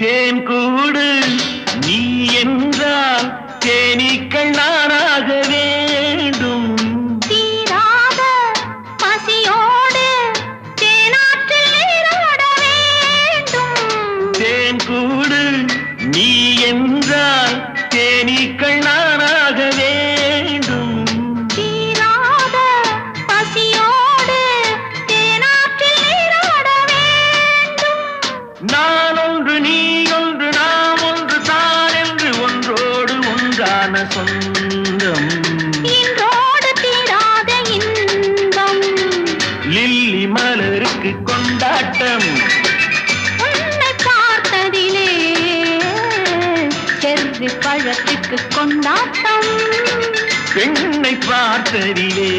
தேன் கூடு நீ என்றால் தேனீக்கள் நானாக வேண்டும். தீராத பசியோடு தேனாற்றில் நீராட வேண்டும். தேன் கூடு நீ என்றால் தேனீக்கள் நானாக வேண்டும். தீராத பசியோடு தேனாற்றில் நீராட வேண்டும். நான் ஒன்று நீ ஒன்று நாம் ஒன்று தான் என்று ஒன்றோடு ஒன்றான சொந்தம். இன்றோடு தீராத இன்பம். லில்லி மலருக்கு கொண்டாட்டம். உன்னை பார்த்ததிலே செர்ரி பழத்துக்கு கொண்டாட்டம். பெண்ணை பார்த்ததிலே